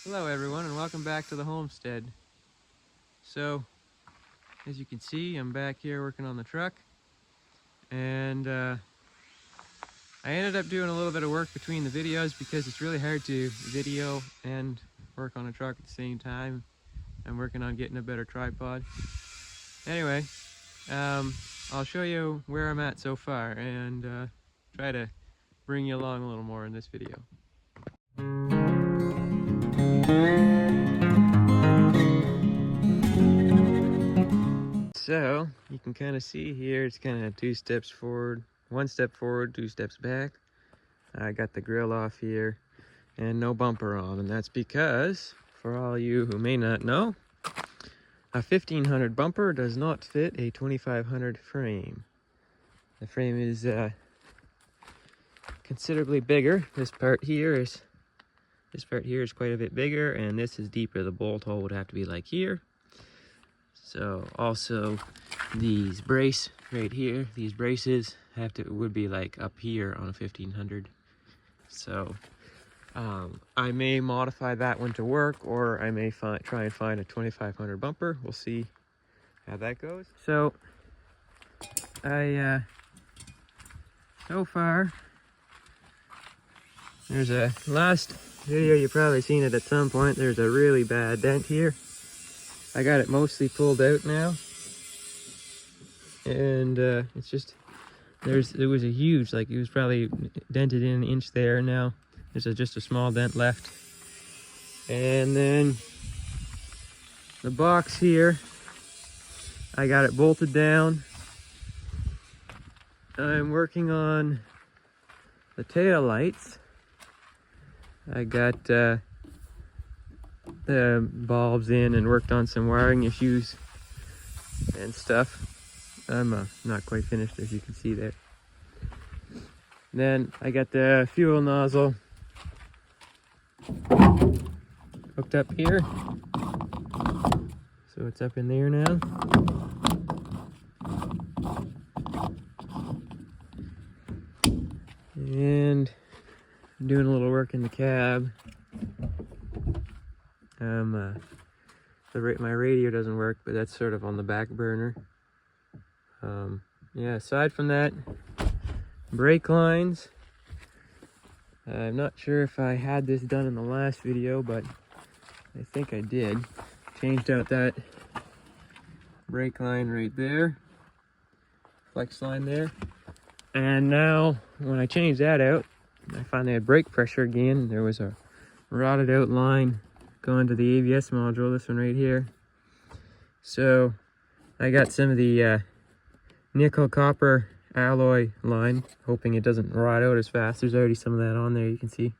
Hello everyone and welcome back to the homestead. So as you can see, I'm back here working on the truck, and I ended up doing a little bit of work between the videos because it's really hard to video and work on a truck at the same time. I'm working on getting a better tripod. Anyway, I'll show you where I'm at so far and try to bring you along a little more in this video. So you can kind of see here, it's kind of 2 steps forward, 1 step forward, 2 steps back. I got the grill off here and no bumper on, and that's because, for all you who may not know, a 1500 bumper does not fit a 2500 frame. The frame is considerably bigger. This part here is quite a bit bigger, and this is deeper. The bolt hole would have to be like here. So also these brace right here, these braces would be like up here on a 1500. So I may modify that one to work, or I may try and find a 2500 bumper. We'll see how that goes. So so far, there's a last video, you've probably seen it at some point, there's a really bad dent here. I got it mostly pulled out now, and it's just, it was a huge, like, it was probably dented in an inch there. Now there's just a small dent left. And then the box here, I got it bolted down. I'm working on the tail lights. I got the bulbs in and worked on some wiring issues and stuff. I'm not quite finished, as you can see there. Then I got the fuel nozzle hooked up here, so it's up in there now. And I'm doing a little work in the cab. My radio doesn't work, but that's sort of on the back burner. Yeah, aside from that, brake lines. I'm not sure if I had this done in the last video, but I think I did. Changed out that brake line right there, flex line there. And now when I changed that out, I finally had brake pressure again. There was a rotted out line going to the ABS module, this one right here. So I got some of the nickel copper alloy line, hoping it doesn't rot out as fast. There's already some of that on there, you can see.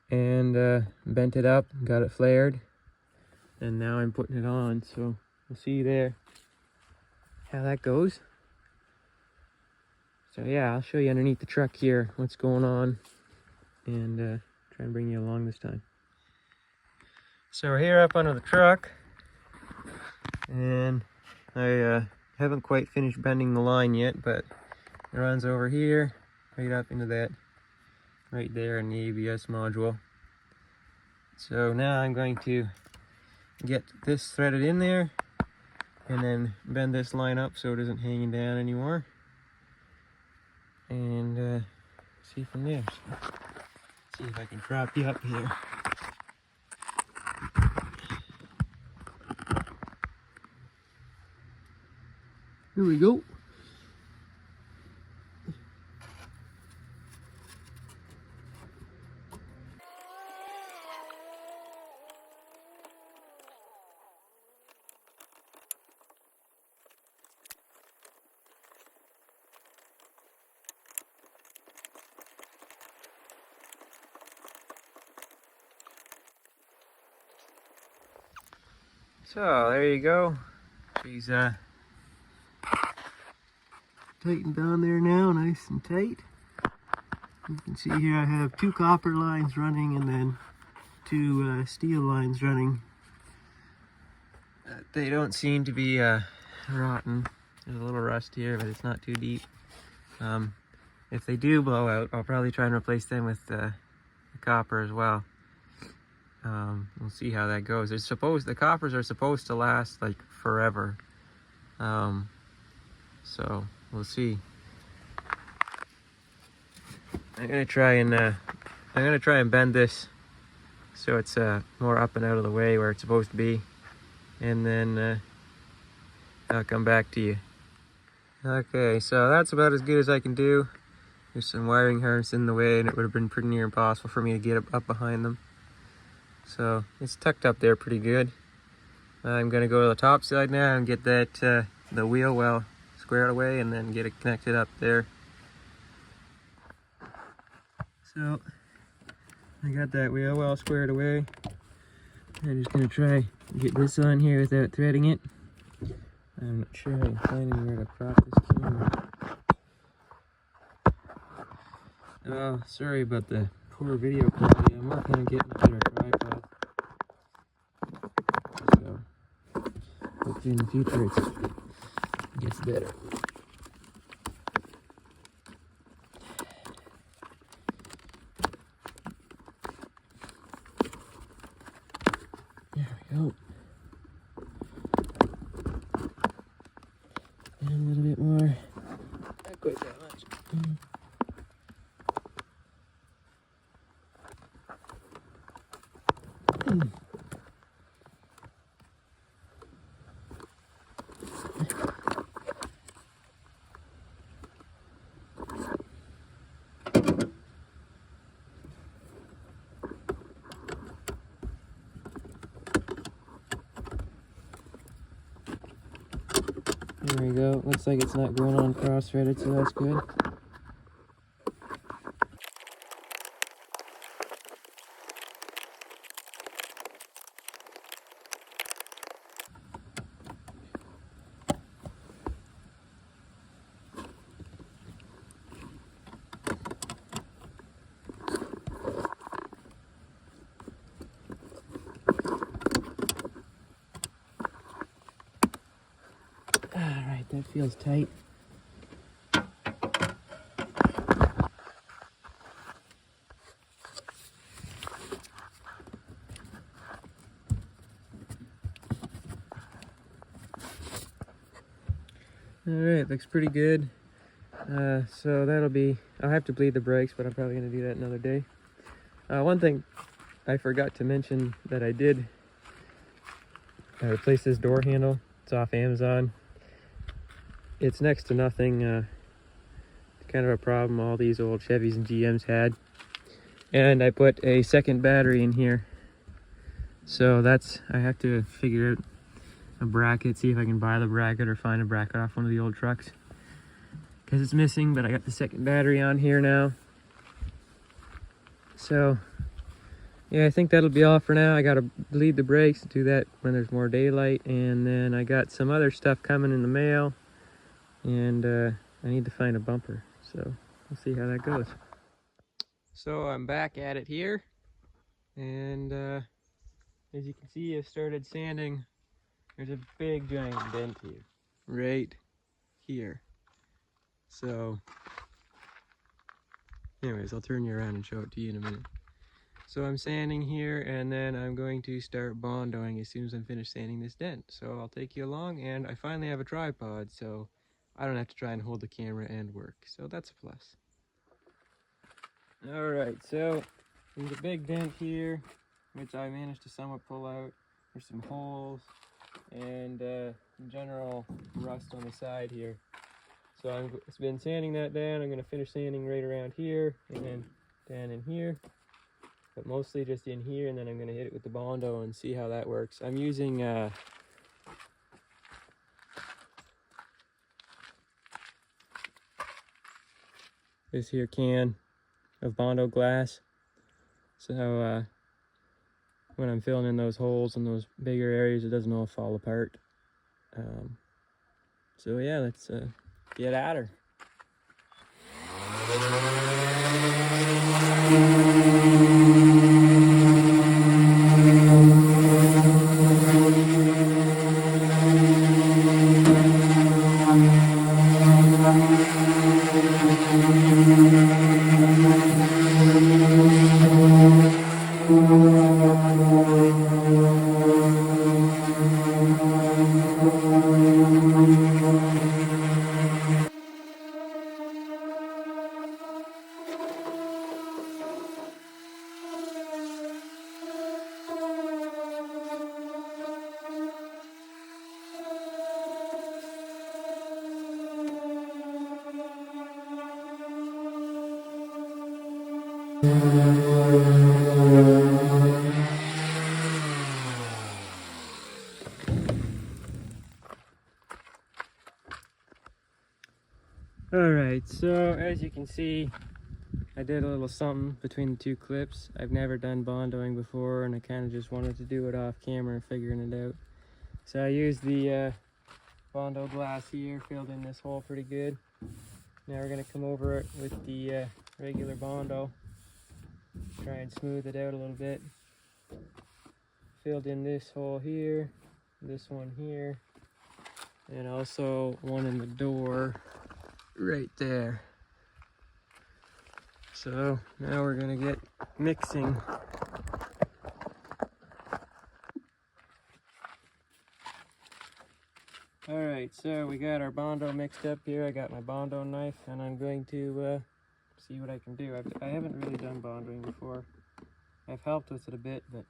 And bent it up, got it flared, and now I'm putting it on. So we'll see there how that goes. So yeah, I'll show you underneath the truck here what's going on, and try and bring you along this time. So we're here up under the truck, and I haven't quite finished bending the line yet, but it runs over here, right up into that, right there in the ABS module. So now I'm going to get this threaded in there, and then bend this line up so it isn't hanging down anymore, and see from there. So, see if I can prop you up here. Here we go. So there you go. She's tightened down there now, nice and tight. You can see here I have 2 copper lines running, and then 2 steel lines running. They don't seem to be rotten. There's a little rust here, but it's not too deep. If they do blow out, I'll probably try and replace them with the copper as well. We'll see how that goes. The coppers are supposed to last like forever. So we'll see. I'm gonna try and bend this so it's more up and out of the way where it's supposed to be, and then I'll come back to you. Okay, so that's about as good as I can do. There's some wiring harness in the way, and it would have been pretty near impossible for me to get up behind them. So it's tucked up there pretty good. I'm gonna go to the top side now and get that the wheel well squared away, and then get it connected up there. So I got that wheel well squared away. I'm just gonna try and get this on here without threading it. I'm not sure I can find anywhere to prop this camera. Oh, sorry about the poor video quality. I'm working on getting a better tripod. So hopefully in the future it gets better. There we go. And a little bit more. Not quite that much. There we go. Looks like it's not going on cross-threaded, so that's good. Alright, that feels tight. Alright, looks pretty good. So that'll be, I'll have to bleed the brakes, but I'm probably going to do that another day. One thing I forgot to mention that I did, I replaced this door handle. It's off Amazon. It's next to nothing. It's kind of a problem all these old Chevys and GMs had. And I put a second battery in here. So I have to figure out a bracket, see if I can buy the bracket or find a bracket off one of the old trucks. Because it's missing, but I got the second battery on here now. So, yeah, I think that'll be all for now. I gotta bleed the brakes, do that when there's more daylight. And then I got some other stuff coming in the mail. And I need to find a bumper, so we'll see how that goes. So I'm back at it here, and as you can see, I've started sanding. There's a big giant dent here, right here. So anyways, I'll turn you around and show it to you in a minute. So I'm sanding here, and then I'm going to start bondoing as soon as I'm finished sanding this dent. So I'll take you along, and I finally have a tripod, so I don't have to try and hold the camera and work, so that's a plus. Alright, so there's a big dent here, which I managed to somewhat pull out. There's some holes, and general rust on the side here. So I've been sanding that down. I'm going to finish sanding right around here, and then down in here. But mostly just in here, and then I'm going to hit it with the Bondo and see how that works. I'm using this here can of Bondo glass, so when I'm filling in those holes in those bigger areas, it doesn't all fall apart. So yeah, let's get at her. Alright, so as you can see, I did a little something between the two clips. I've never done bondoing before, and I kind of just wanted to do it off camera and figuring it out. So I used the bondo glass here, filled in this hole pretty good. Now we're going to come over it with the regular bondo, try and smooth it out a little bit. Filled in this hole here, this one here, and also one in the door right there. So now we're gonna get mixing. Alright, so we got our bondo mixed up here. I got my bondo knife and I'm going to see what I can do. I haven't really done bondoing before. I've helped with it a bit, but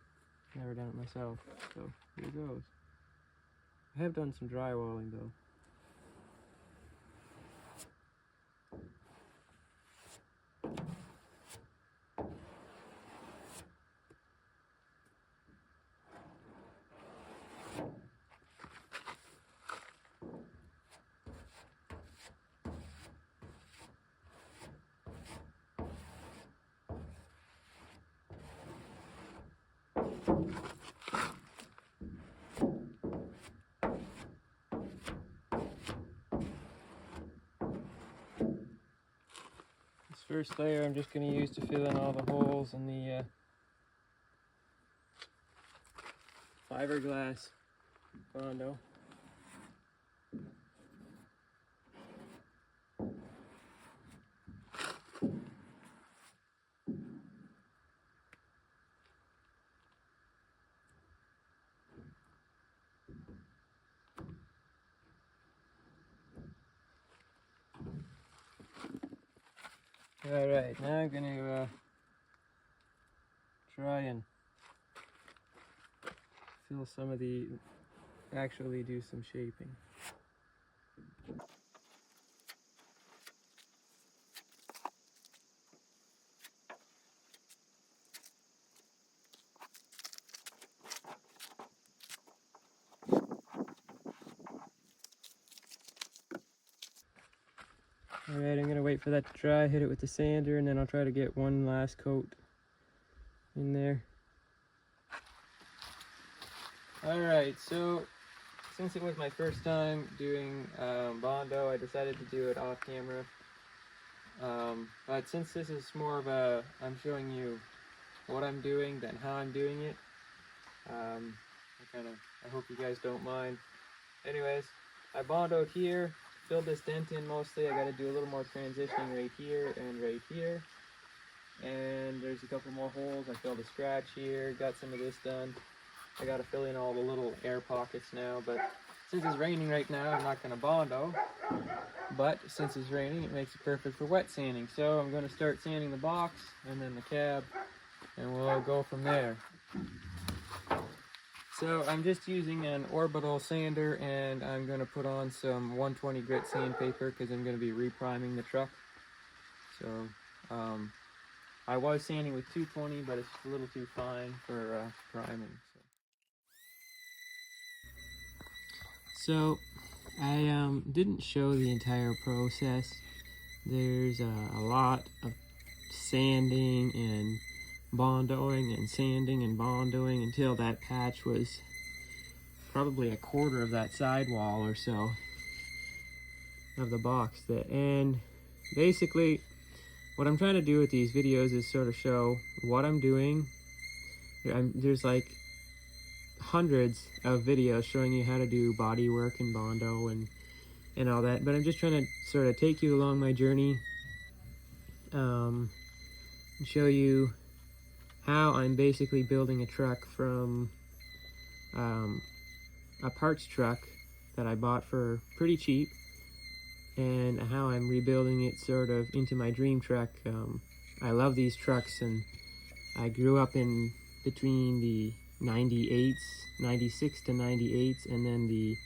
never done it myself. So here goes. I have done some drywalling though. First layer I'm just going to use to fill in all the holes in the fiberglass bondo. Alright, now I'm going to try and fill some of the, actually do some shaping. Alright, I'm going to wait for that to dry, hit it with the sander, and then I'll try to get one last coat in there. Alright, so since it was my first time doing bondo, I decided to do it off camera. But since this is more of a, I'm showing you what I'm doing than how I'm doing it, I hope you guys don't mind. Anyways, I bondoed here, filled this dent in mostly. I got to do a little more transitioning right here and right here. And there's a couple more holes. I filled a scratch here, got some of this done. I got to fill in all the little air pockets now, but since it's raining right now, I'm not going to bondo. But since it's raining, it makes it perfect for wet sanding. So I'm going to start sanding the box and then the cab, and we'll go from there. So I'm just using an orbital sander, and I'm going to put on some 120 grit sandpaper because I'm going to be repriming the truck. So I was sanding with 220, but it's a little too fine for priming. So I didn't show the entire process. There's a lot of sanding and bondoing and sanding and bondoing until that patch was probably a quarter of that sidewall or so of the box. And basically what I'm trying to do with these videos is sort of show what I'm doing. There's like hundreds of videos showing you how to do body work and bondo and all that, but I'm just trying to sort of take you along my journey and show you how I'm basically building a truck from a parts truck that I bought for pretty cheap, and how I'm rebuilding it sort of into my dream truck. I love these trucks, and I grew up in between the 98s, 96 to 98s, and then the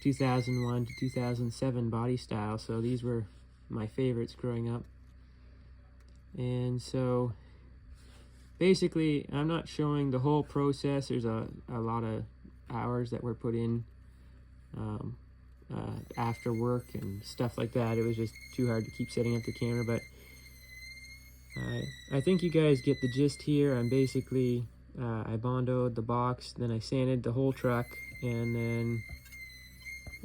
2001 to 2007 body style. So these were my favorites growing up. And so basically, I'm not showing the whole process. There's a lot of hours that were put in after work and stuff like that. It was just too hard to keep setting up the camera, but I think you guys get the gist here. I'm basically, I bondoed the box, then I sanded the whole truck, and then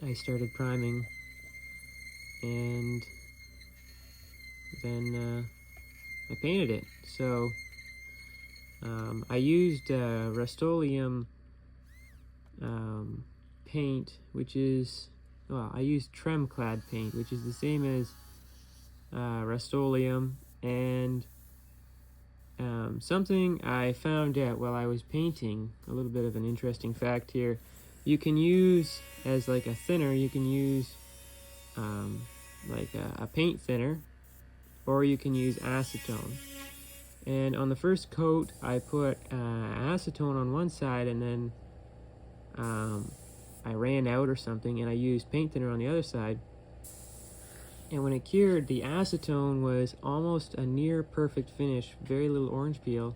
I started priming, and then I painted it. So I used Rust-Oleum paint, which is, well, I used Tremclad paint, which is the same as Rust-Oleum. And something I found out while I was painting, a little bit of an interesting fact here, you can use, as like a thinner, you can use like a paint thinner, or you can use acetone. And on the first coat, I put acetone on one side, and then I ran out or something, and I used paint thinner on the other side. And when it cured, the acetone was almost a near perfect finish, very little orange peel.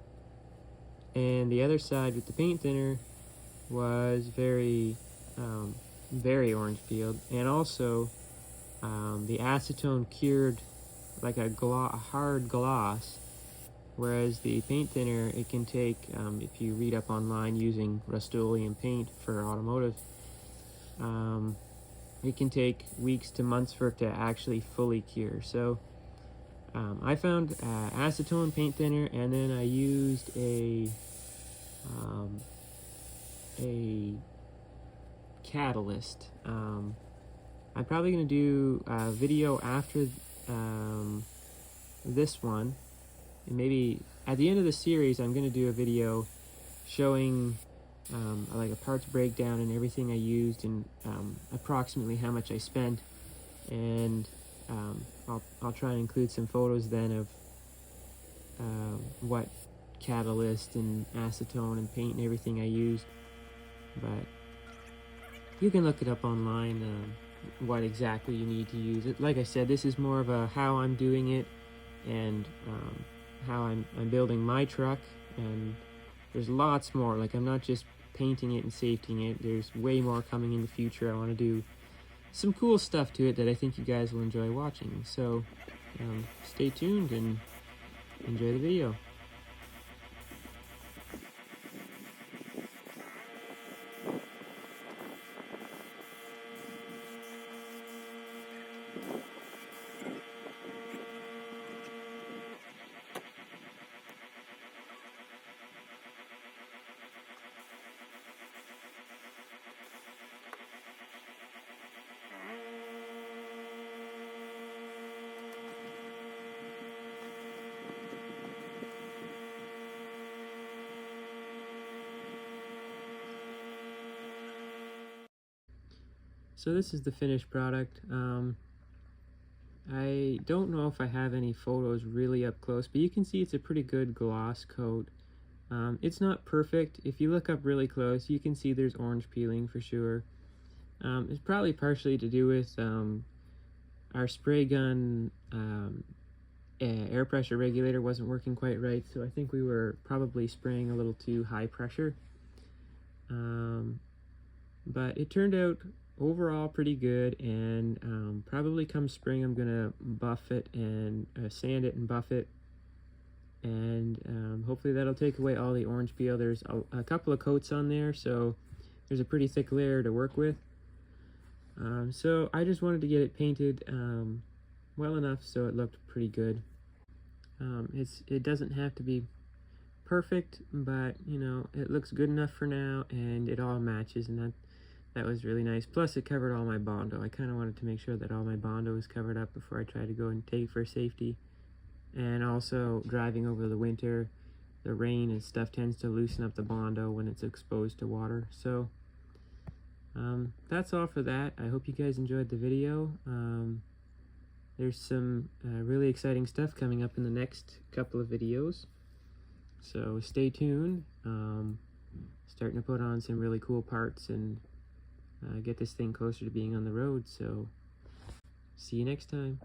And the other side with the paint thinner was very, very orange peeled. And also, the acetone cured like a hard gloss, whereas the paint thinner, it can take, if you read up online using Rust-Oleum paint for automotive, it can take weeks to months for it to actually fully cure. So I found acetone paint thinner, and then I used a catalyst. I'm probably going to do a video after this one, and maybe at the end of the series I'm going to do a video showing like a parts breakdown and everything I used, and approximately how much I spent, and I'll try and include some photos then of what catalyst and acetone and paint and everything I used. But you can look it up online, what exactly you need to use. It, like I said, this is more of a how I'm doing it, and how I'm building my truck, and there's lots more. Like, I'm not just painting it and safetying it. There's way more coming in the future. I want to do some cool stuff to it that I think you guys will enjoy watching. So stay tuned and enjoy the video. So this is the finished product. I don't know if I have any photos really up close, but you can see it's a pretty good gloss coat. It's not perfect. If you look up really close, you can see there's orange peeling for sure. It's probably partially to do with our spray gun air pressure regulator wasn't working quite right, so I think we were probably spraying a little too high pressure. But it turned out overall pretty good, and probably come spring I'm gonna buff it and sand it and buff it, and hopefully that'll take away all the orange peel. There's a couple of coats on there, so there's a pretty thick layer to work with. So I just wanted to get it painted well enough so it looked pretty good. It doesn't have to be perfect, but you know, it looks good enough for now, and it all matches, and that was really nice. Plus it covered all my Bondo. I kind of wanted to make sure that all my Bondo was covered up before I tried to go and take it for safety. And also driving over the winter, the rain and stuff tends to loosen up the Bondo when it's exposed to water. So that's all for that. I hope you guys enjoyed the video. There's some really exciting stuff coming up in the next couple of videos, so stay tuned. Starting to put on some really cool parts and get this thing closer to being on the road. So see you next time.